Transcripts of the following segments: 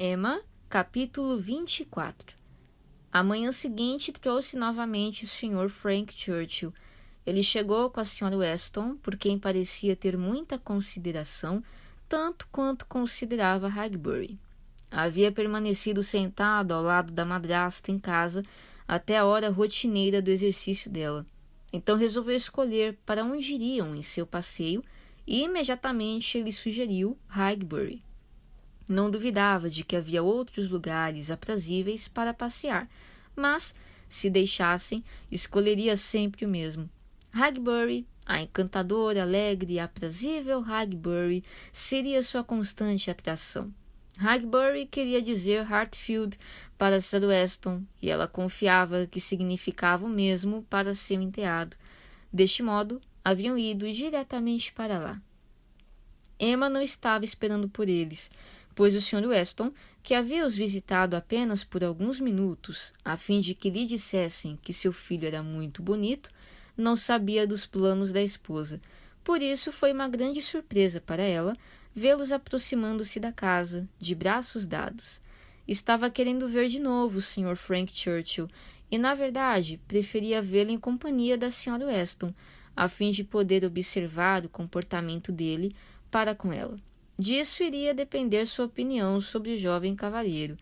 Emma, capítulo 24. A manhã seguinte trouxe novamente o Sr. Frank Churchill. Ele chegou com a Sra. Weston, por quem parecia ter muita consideração, tanto quanto considerava Highbury. Havia permanecido sentado ao lado da madrasta em casa até a hora rotineira do exercício dela. Então resolveu escolher para onde iriam em seu passeio e imediatamente ele sugeriu Highbury. Não duvidava de que havia outros lugares aprazíveis para passear, mas, se deixassem, escolheria sempre o mesmo. Highbury, a encantadora, alegre e aprazível Highbury, seria sua constante atração. Highbury queria dizer Hartfield para Sra. Weston, e ela confiava que significava o mesmo para seu enteado. Deste modo, haviam ido diretamente para lá. Emma não estava esperando por eles, pois o Sr. Weston, que havia os visitado apenas por alguns minutos, a fim de que lhe dissessem que seu filho era muito bonito, não sabia dos planos da esposa. Por isso foi uma grande surpresa para ela vê-los aproximando-se da casa, de braços dados. Estava querendo ver de novo o Sr. Frank Churchill e, na verdade, preferia vê-lo em companhia da Sra. Weston, a fim de poder observar o comportamento dele para com ela. Disso iria depender sua opinião sobre o jovem cavalheiro.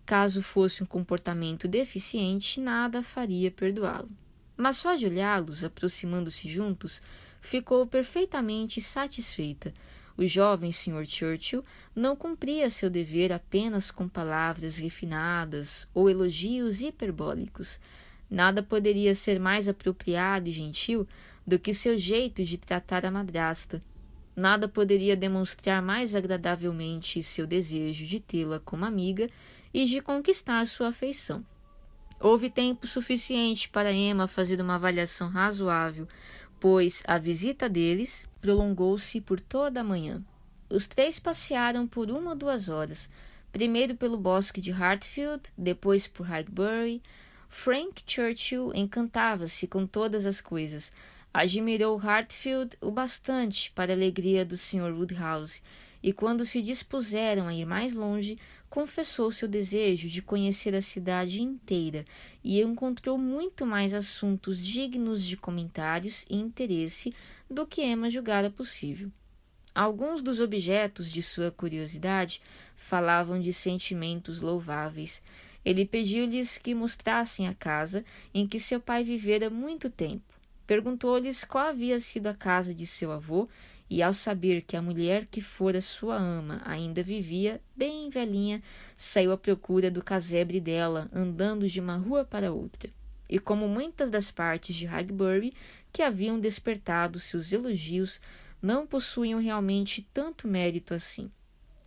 Caso fosse um comportamento deficiente, nada faria perdoá-lo. Mas só de olhá-los aproximando-se juntos, ficou perfeitamente satisfeita. O jovem Sr. Churchill não cumpria seu dever apenas com palavras refinadas ou elogios hiperbólicos. Nada poderia ser mais apropriado e gentil do que seu jeito de tratar a madrasta. Nada poderia demonstrar mais agradavelmente seu desejo de tê-la como amiga e de conquistar sua afeição. Houve tempo suficiente para Emma fazer uma avaliação razoável, pois a visita deles prolongou-se por toda a manhã. Os três passearam por 1 ou 2 horas, primeiro pelo bosque de Hartfield, depois por Highbury. Frank Churchill encantava-se com todas as coisas. Admirou Hartfield o bastante para a alegria do Sr. Woodhouse, e quando se dispuseram a ir mais longe, confessou seu desejo de conhecer a cidade inteira e encontrou muito mais assuntos dignos de comentários e interesse do que Emma julgara possível. Alguns dos objetos de sua curiosidade falavam de sentimentos louváveis. Ele pediu-lhes que mostrassem a casa em que seu pai vivera muito tempo. Perguntou-lhes qual havia sido a casa de seu avô, e ao saber que a mulher que fora sua ama ainda vivia, bem velhinha, saiu à procura do casebre dela, andando de uma rua para outra. E como muitas das partes de Highbury que haviam despertado seus elogios não possuíam realmente tanto mérito assim,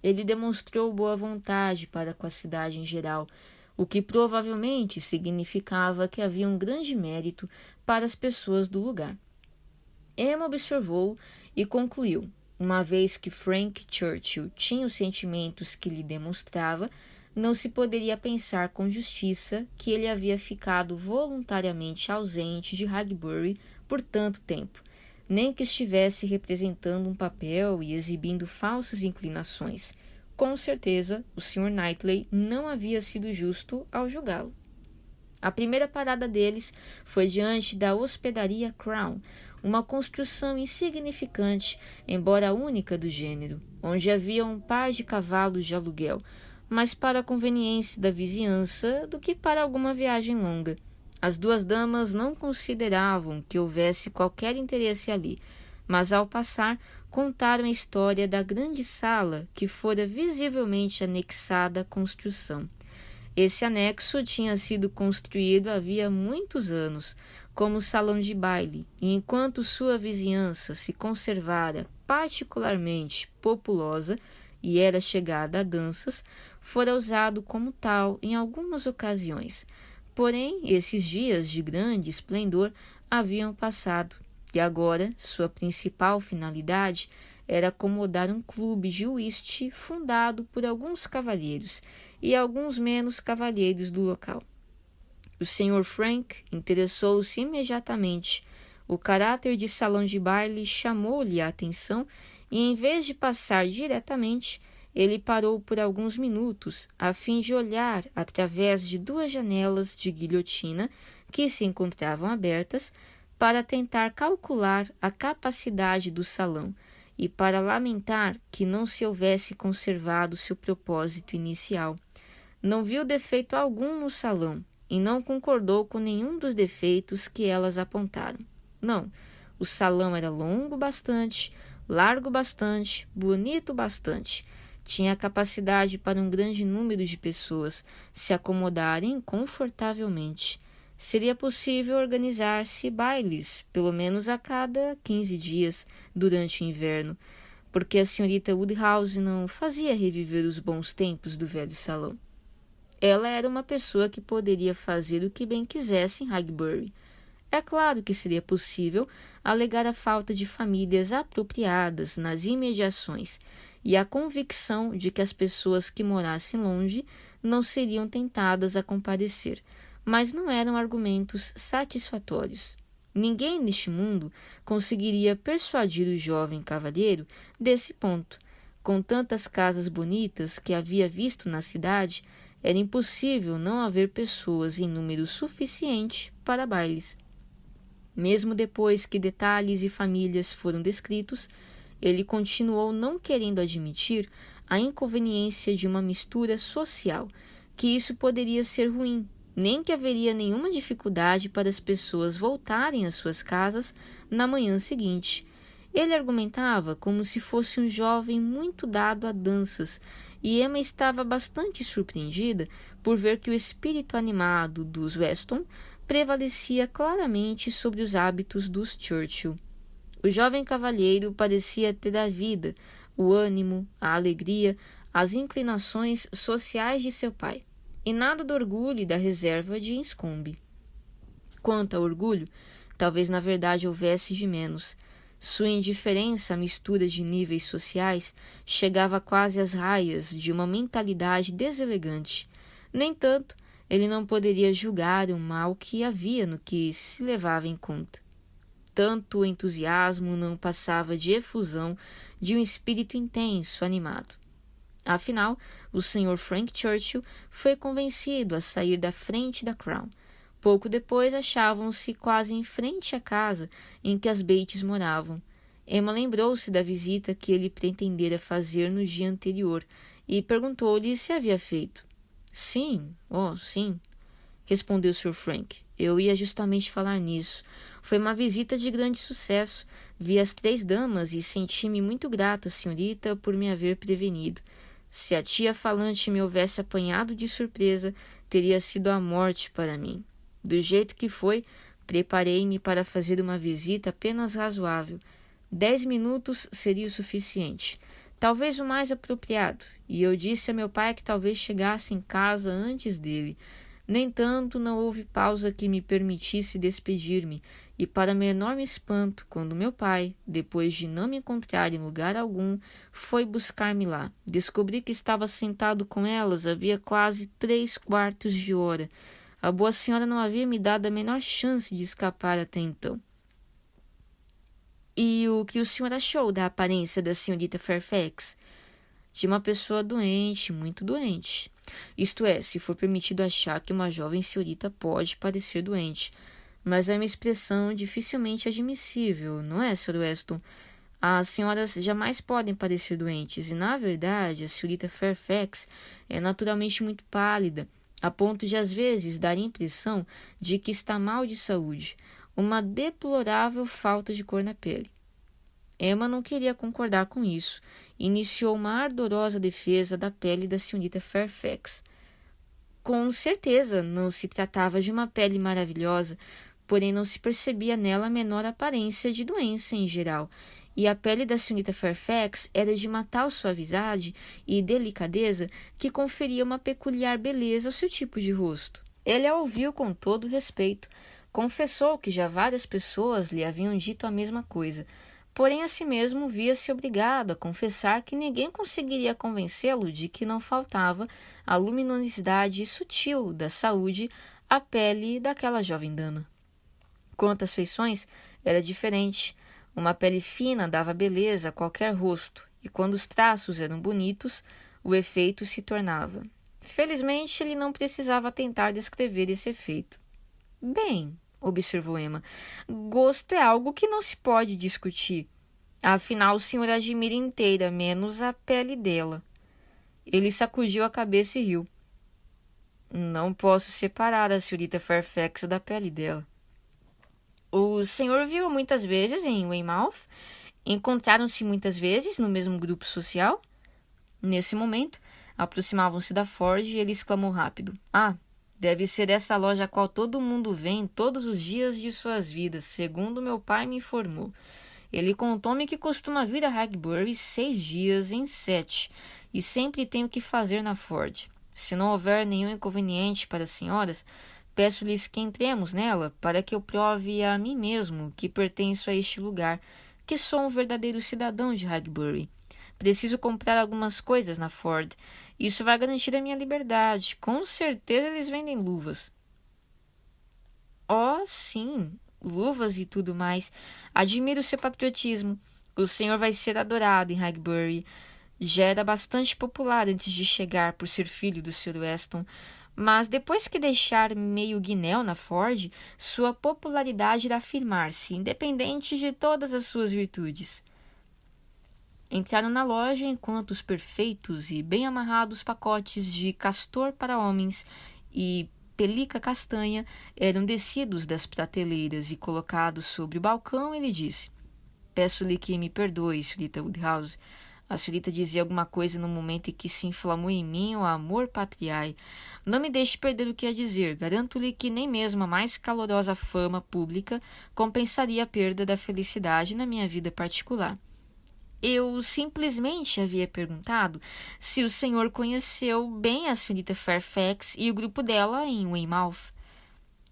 ele demonstrou boa vontade para com a cidade em geral, o que provavelmente significava que havia um grande mérito para as pessoas do lugar. Emma observou e concluiu, uma vez que Frank Churchill tinha os sentimentos que lhe demonstrava, não se poderia pensar com justiça que ele havia ficado voluntariamente ausente de Highbury por tanto tempo, nem que estivesse representando um papel e exibindo falsas inclinações. Com certeza, o Sr. Knightley não havia sido justo ao julgá-lo. A primeira parada deles foi diante da hospedaria Crown, uma construção insignificante, embora única do gênero, onde havia um par de cavalos de aluguel, mais para a conveniência da vizinhança do que para alguma viagem longa. As duas damas não consideravam que houvesse qualquer interesse ali, mas ao passar contaram a história da grande sala que fora visivelmente anexada à construção. Esse anexo tinha sido construído havia muitos anos como salão de baile, e enquanto sua vizinhança se conservara particularmente populosa e era chegada a danças, fora usado como tal em algumas ocasiões. Porém, esses dias de grande esplendor haviam passado, e agora sua principal finalidade era acomodar um clube de uísque fundado por alguns cavalheiros e alguns menos cavalheiros do local. O Sr. Frank interessou-se imediatamente. O caráter de salão de baile chamou-lhe a atenção e, em vez de passar diretamente, ele parou por alguns minutos a fim de olhar através de 2 janelas de guilhotina que se encontravam abertas para tentar calcular a capacidade do salão e para lamentar que não se houvesse conservado seu propósito inicial. Não viu defeito algum no salão e não concordou com nenhum dos defeitos que elas apontaram. Não, o salão era longo bastante, largo bastante, bonito bastante. Tinha capacidade para um grande número de pessoas se acomodarem confortavelmente. Seria possível organizar-se bailes, pelo menos a cada 15 dias, durante o inverno, porque a senhorita Woodhouse não fazia reviver os bons tempos do velho salão. Ela era uma pessoa que poderia fazer o que bem quisesse em Highbury. É claro que seria possível alegar a falta de famílias apropriadas nas imediações e a convicção de que as pessoas que morassem longe não seriam tentadas a comparecer, mas não eram argumentos satisfatórios. Ninguém neste mundo conseguiria persuadir o jovem cavalheiro desse ponto. Com tantas casas bonitas que havia visto na cidade, era impossível não haver pessoas em número suficiente para bailes. Mesmo depois que detalhes e famílias foram descritos, ele continuou não querendo admitir a inconveniência de uma mistura social, que isso poderia ser ruim, nem que haveria nenhuma dificuldade para as pessoas voltarem às suas casas na manhã seguinte. Ele argumentava como se fosse um jovem muito dado a danças, e Emma estava bastante surpreendida por ver que o espírito animado dos Weston prevalecia claramente sobre os hábitos dos Churchill. O jovem cavalheiro parecia ter a vida, o ânimo, a alegria, as inclinações sociais de seu pai, e nada do orgulho e da reserva de Enscombe. Quanto ao orgulho, talvez na verdade houvesse de menos. Sua indiferença à mistura de níveis sociais chegava quase às raias de uma mentalidade deselegante. No entanto, ele não poderia julgar o mal que havia no que se levava em conta. Tanto o entusiasmo não passava de efusão de um espírito intenso, animado. Afinal, o Sr. Frank Churchill foi convencido a sair da frente da Crown. Pouco depois achavam-se quase em frente à casa em que as Bates moravam. Emma lembrou-se da visita que ele pretendera fazer no dia anterior e perguntou-lhe se havia feito. Sim, respondeu Sr. Frank. Eu ia justamente falar nisso. Foi uma visita de grande sucesso. Vi as 3 damas e senti-me muito grata, senhorita, por me haver prevenido. Se a tia falante me houvesse apanhado de surpresa, teria sido a morte para mim. Do jeito que foi, preparei-me para fazer uma visita apenas razoável. 10 minutos seria o suficiente, talvez o mais apropriado, e eu disse a meu pai que talvez chegasse em casa antes dele. No entanto, não houve pausa que me permitisse despedir-me, e para meu enorme espanto, quando meu pai, depois de não me encontrar em lugar algum, foi buscar-me lá, descobri que estava sentado com elas havia quase 3/4 de hora. A boa senhora não havia me dado a menor chance de escapar até então. E o que o senhor achou da aparência da senhorita Fairfax? De uma pessoa doente, muito doente. Isto é, se for permitido achar que uma jovem senhorita pode parecer doente. Mas é uma expressão dificilmente admissível, não é, Sr. Weston? As senhoras jamais podem parecer doentes, e, na verdade, a senhorita Fairfax é naturalmente muito pálida, a ponto de, às vezes, dar a impressão de que está mal de saúde, uma deplorável falta de cor na pele. Emma não queria concordar com isso e iniciou uma ardorosa defesa da pele da senhorita Fairfax. Com certeza não se tratava de uma pele maravilhosa, porém não se percebia nela a menor aparência de doença em geral, e a pele da senhorita Fairfax era de uma tal suavidade e delicadeza que conferia uma peculiar beleza ao seu tipo de rosto. Ele a ouviu com todo respeito. Confessou que já várias pessoas lhe haviam dito a mesma coisa, porém a si mesmo via-se obrigado a confessar que ninguém conseguiria convencê-lo de que não faltava a luminosidade sutil da saúde à pele daquela jovem dama. Quanto às feições, era diferente. Uma pele fina dava beleza a qualquer rosto, e quando os traços eram bonitos, o efeito se tornava. Felizmente, ele não precisava tentar descrever esse efeito. Bem, observou Emma, gosto é algo que não se pode discutir. Afinal, o senhor admira inteira, menos a pele dela. Ele sacudiu a cabeça e riu. Não posso separar a senhorita Fairfax da pele dela. O senhor viu muitas vezes em Weymouth? Encontraram-se muitas vezes no mesmo grupo social? Nesse momento, aproximavam-se da Ford e ele exclamou rápido. Ah, deve ser essa loja a qual todo mundo vem todos os dias de suas vidas, segundo meu pai me informou. Ele contou-me que costuma vir a Highbury 6 dias em 7 e sempre tem o que fazer na Ford. Se não houver nenhum inconveniente para as senhoras, peço-lhes que entremos nela para que eu prove a mim mesmo que pertenço a este lugar, que sou um verdadeiro cidadão de Highbury. Preciso comprar algumas coisas na Ford. Isso vai garantir a minha liberdade. Com certeza eles vendem luvas. Oh, sim, luvas e tudo mais. Admiro seu patriotismo. O senhor vai ser adorado em Highbury. Já era bastante popular antes de chegar por ser filho do Sr. Weston, mas depois que deixar meio guinéu na Ford, sua popularidade irá firmar-se, independente de todas as suas virtudes. Entraram na loja enquanto os perfeitos e bem amarrados pacotes de castor para homens e pelica castanha eram descidos das prateleiras e colocados sobre o balcão. Ele disse: Peço-lhe que me perdoe, senhorita Woodhouse. A senhorita dizia alguma coisa no momento em que se inflamou em mim o amor patriae. Não me deixe perder o que ia dizer. Garanto-lhe que nem mesmo a mais calorosa fama pública compensaria a perda da felicidade na minha vida particular. Eu simplesmente havia perguntado se o senhor conheceu bem a senhorita Fairfax e o grupo dela em Weymouth.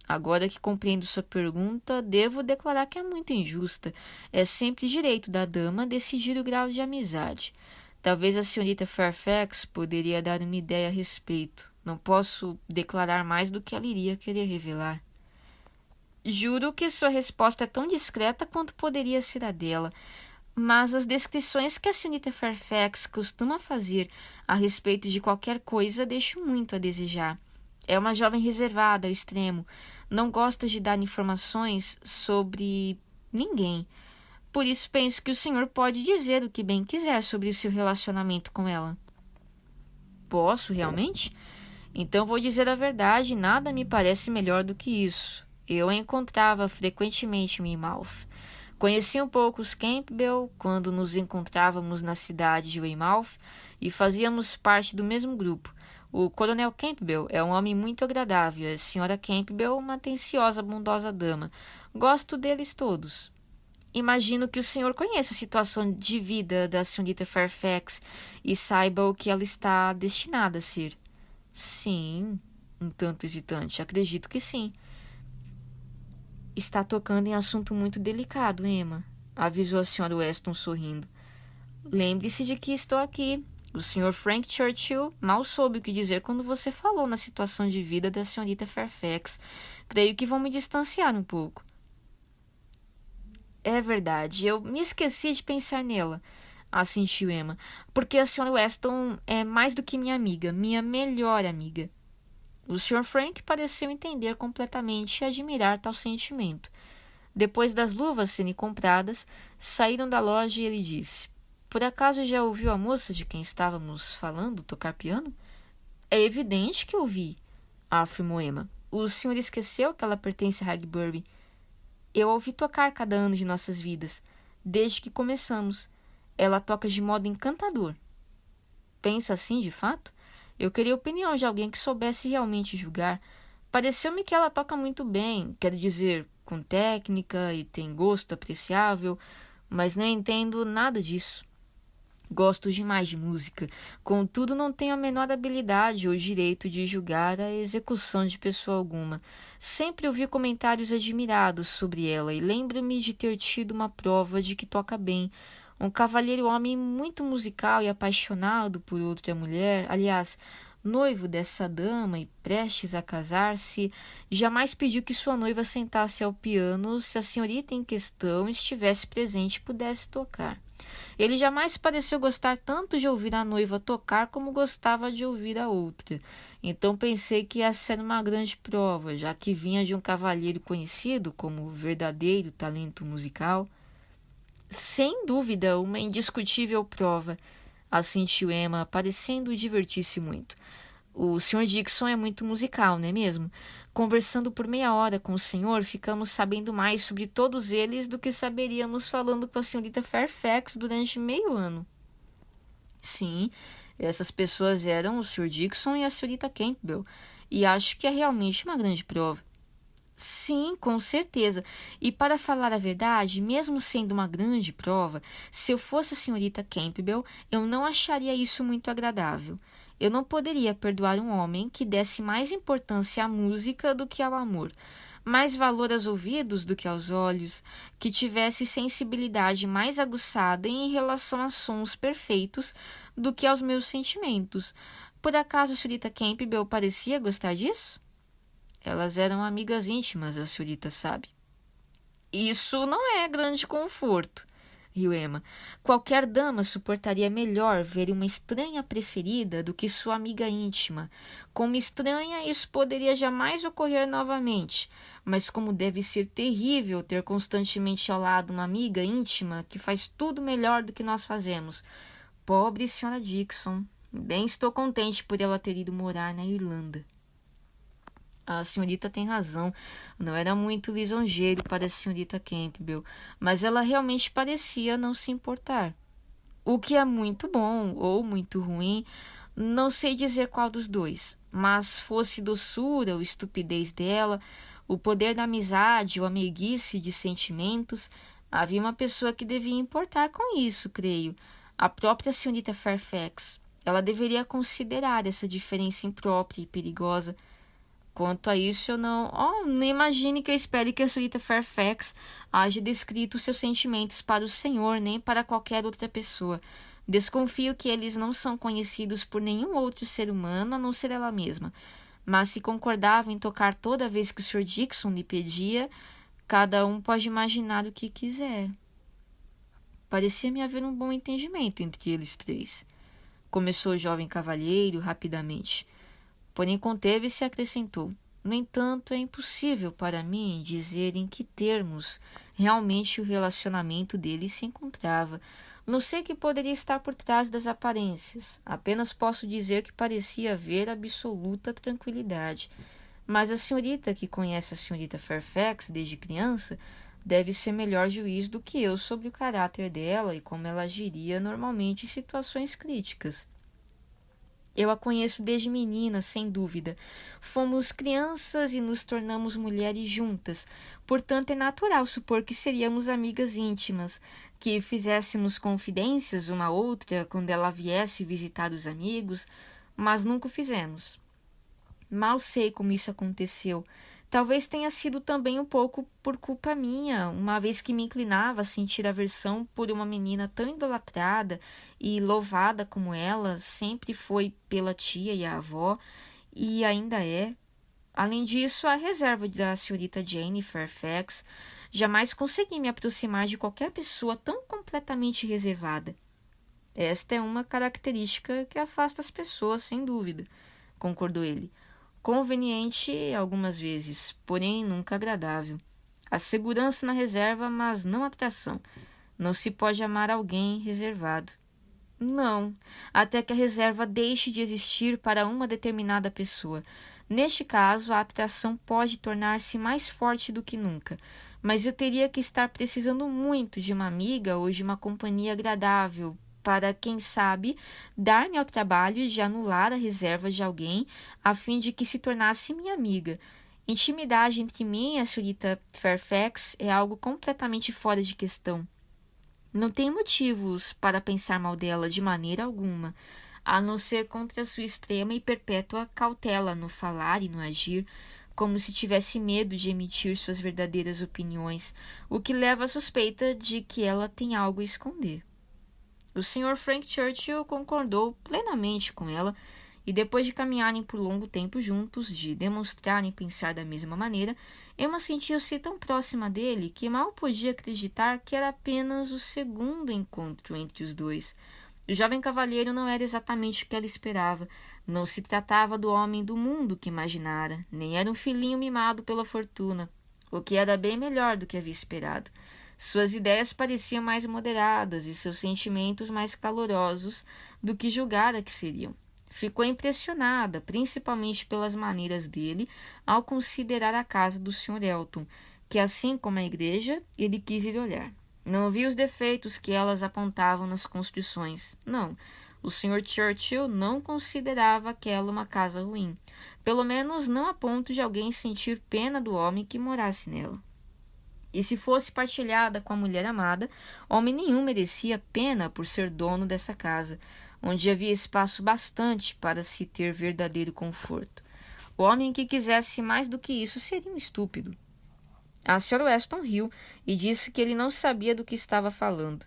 Agora que compreendo sua pergunta, devo declarar que é muito injusta. É sempre direito da dama decidir o grau de amizade. Talvez a senhorita Fairfax poderia dar uma ideia a respeito. Não posso declarar mais do que ela iria querer revelar. Juro que sua resposta é tão discreta quanto poderia ser a dela. Mas as descrições que a senhorita Fairfax costuma fazer a respeito de qualquer coisa deixam muito a desejar. É uma jovem reservada ao extremo. Não gosta de dar informações sobre ninguém. Por isso penso que o senhor pode dizer o que bem quiser sobre o seu relacionamento com ela. Posso, realmente? Então vou dizer a verdade, nada me parece melhor do que isso. Eu a encontrava frequentemente em Weymouth. Conheci um pouco os Campbell quando nos encontrávamos na cidade de Weymouth e fazíamos parte do mesmo grupo. O coronel Campbell é um homem muito agradável, a senhora Campbell uma atenciosa, bondosa dama. Gosto deles todos. Imagino que o senhor conheça a situação de vida da senhorita Fairfax e saiba o que ela está destinada a ser. Sim, um tanto hesitante, acredito que sim. Está tocando em assunto muito delicado, Emma, avisou a senhora Weston sorrindo. Lembre-se de que estou aqui. O Sr. Frank Churchill mal soube o que dizer quando você falou na situação de vida da senhorita Fairfax. Creio que vão me distanciar um pouco. É verdade, eu me esqueci de pensar nela, assentiu Emma, porque a senhora Weston é mais do que minha amiga, minha melhor amiga. O Sr. Frank pareceu entender completamente e admirar tal sentimento. Depois das luvas serem compradas, saíram da loja e ele disse: Por acaso já ouviu a moça de quem estávamos falando tocar piano? É evidente que ouvi, afirmou Emma. O senhor esqueceu que ela pertence a Highbury. Eu a ouvi tocar cada ano de nossas vidas, desde que começamos. Ela toca de modo encantador. Pensa assim, de fato? Eu queria a opinião de alguém que soubesse realmente julgar. Pareceu-me que ela toca muito bem, quero dizer, com técnica e tem gosto apreciável, mas não entendo nada disso. Gosto demais de música, contudo não tenho a menor habilidade ou direito de julgar a execução de pessoa alguma. Sempre ouvi comentários admirados sobre ela e lembro-me de ter tido uma prova de que toca bem. Um cavalheiro homem muito musical e apaixonado por outra mulher, aliás, noivo dessa dama e prestes a casar-se, jamais pediu que sua noiva sentasse ao piano se a senhorita em questão estivesse presente e pudesse tocar. Ele jamais pareceu gostar tanto de ouvir a noiva tocar como gostava de ouvir a outra. Então pensei que essa era uma grande prova, já que vinha de um cavalheiro conhecido como verdadeiro talento musical. Sem dúvida, uma indiscutível prova, assentiu Emma, parecendo divertir-se muito. O Sr. Dixon é muito musical, não é mesmo? Conversando por meia hora com o senhor, ficamos sabendo mais sobre todos eles do que saberíamos falando com a senhorita Fairfax durante meio ano. Sim, essas pessoas eram o Sr. Dixon e a senhorita Campbell, e acho que é realmente uma grande prova. Sim, com certeza. E para falar a verdade, mesmo sendo uma grande prova, se eu fosse a senhorita Campbell, eu não acharia isso muito agradável. Eu não poderia perdoar um homem que desse mais importância à música do que ao amor, mais valor aos ouvidos do que aos olhos, que tivesse sensibilidade mais aguçada em relação a sons perfeitos do que aos meus sentimentos. Por acaso a senhorita Campbell parecia gostar disso? Elas eram amigas íntimas, a senhorita sabe. Isso não é grande conforto, riu Emma. Qualquer dama suportaria melhor ver uma estranha preferida do que sua amiga íntima. Como estranha, isso poderia jamais ocorrer novamente, mas como deve ser terrível ter constantemente ao lado uma amiga íntima que faz tudo melhor do que nós fazemos. Pobre senhora Dixon. Bem estou contente por ela ter ido morar na Irlanda. A senhorita tem razão, não era muito lisonjeiro para a senhorita Campbell, mas ela realmente parecia não se importar. O que é muito bom ou muito ruim, não sei dizer qual dos dois, mas fosse doçura ou estupidez dela, o poder da amizade ou a meiguice de sentimentos, havia uma pessoa que devia importar com isso, creio, a própria senhorita Fairfax. Ela deveria considerar essa diferença imprópria e perigosa. Quanto a isso, eu não imagine que eu espere que a senhorita Fairfax haja descrito seus sentimentos para o senhor, nem para qualquer outra pessoa. Desconfio que eles não são conhecidos por nenhum outro ser humano, a não ser ela mesma. Mas se concordava em tocar toda vez que o Sr. Dixon lhe pedia, cada um pode imaginar o que quiser. Parecia-me haver um bom entendimento entre eles três. Começou o jovem cavalheiro rapidamente. Porém, conteve-se e acrescentou: no entanto, é impossível para mim dizer em que termos realmente o relacionamento deles se encontrava. Não sei o que poderia estar por trás das aparências. Apenas posso dizer que parecia haver absoluta tranquilidade. Mas a senhorita, que conhece a senhorita Fairfax desde criança, deve ser melhor juiz do que eu sobre o caráter dela e como ela agiria normalmente em situações críticas. Eu a conheço desde menina, sem dúvida. Fomos crianças e nos tornamos mulheres juntas. Portanto, é natural supor que seríamos amigas íntimas, que fizéssemos confidências uma à outra quando ela viesse visitar os amigos, mas nunca o fizemos. Mal sei como isso aconteceu. Talvez tenha sido também um pouco por culpa minha, uma vez que me inclinava a sentir aversão por uma menina tão idolatrada e louvada como ela, sempre foi pela tia e a avó, e ainda é. Além disso, a reserva da senhorita Jane Fairfax, jamais consegui me aproximar de qualquer pessoa tão completamente reservada. Esta é uma característica que afasta as pessoas, sem dúvida, concordou ele. Conveniente algumas vezes, porém nunca agradável. Há segurança na reserva, mas não atração. Não se pode amar alguém reservado. Não, até que a reserva deixe de existir para uma determinada pessoa. Neste caso, a atração pode tornar-se mais forte do que nunca, mas eu teria que estar precisando muito de uma amiga ou de uma companhia agradável para, quem sabe, dar-me ao trabalho de anular a reserva de alguém a fim de que se tornasse minha amiga. Intimidade entre mim e a senhorita Fairfax é algo completamente fora de questão. Não tenho motivos para pensar mal dela de maneira alguma, a não ser contra sua extrema e perpétua cautela no falar e no agir, como se tivesse medo de emitir suas verdadeiras opiniões, o que leva à suspeita de que ela tem algo a esconder. O Sr. Frank Churchill concordou plenamente com ela E depois de caminharem por longo tempo juntos, de demonstrarem pensar da mesma maneira, Emma sentiu-se tão próxima dele que mal podia acreditar que era apenas o segundo encontro entre os dois. O jovem cavalheiro não era exatamente o que ela esperava. Não se tratava do homem do mundo que imaginara, nem era um filhinho mimado pela fortuna, o que era bem melhor do que havia esperado. Suas ideias pareciam mais moderadas e seus sentimentos mais calorosos do que julgara que seriam. Ficou impressionada, principalmente pelas maneiras dele ao considerar a casa do Sr. Elton, que, assim como a igreja, ele quis ir olhar. Não viu os defeitos que elas apontavam nas construções. Não, o Sr. Churchill não considerava aquela uma casa ruim, pelo menos não a ponto de alguém sentir pena do homem que morasse nela. E se fosse partilhada com a mulher amada, homem nenhum merecia pena por ser dono dessa casa, onde havia espaço bastante para se ter verdadeiro conforto. O homem que quisesse mais do que isso seria um estúpido. A Sra. Weston riu e disse que ele não sabia do que estava falando.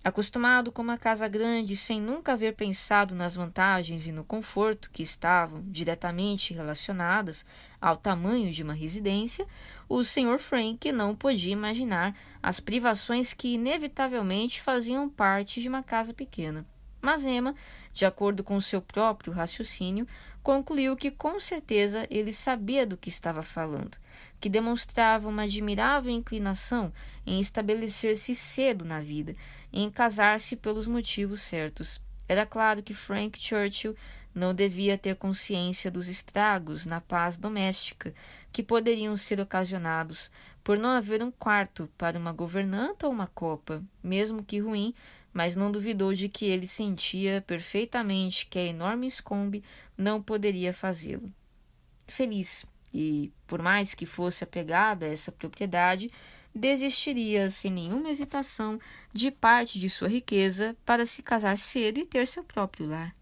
Acostumado com uma casa grande sem nunca haver pensado nas vantagens e no conforto que estavam diretamente relacionadas ao tamanho de uma residência, o Sr. Frank não podia imaginar as privações que inevitavelmente faziam parte de uma casa pequena. Mas Emma, de acordo com seu próprio raciocínio, concluiu que com certeza ele sabia do que estava falando, que demonstrava uma admirável inclinação em estabelecer-se cedo na vida e em casar-se pelos motivos certos. Era claro que Frank Churchill não devia ter consciência dos estragos na paz doméstica que poderiam ser ocasionados por não haver um quarto para uma governanta ou uma copa, mesmo que ruim, mas não duvidou de que ele sentia perfeitamente que a enorme Scombe não poderia fazê-lo. Feliz, e por mais que fosse apegado a essa propriedade, desistiria sem nenhuma hesitação de parte de sua riqueza para se casar cedo e ter seu próprio lar.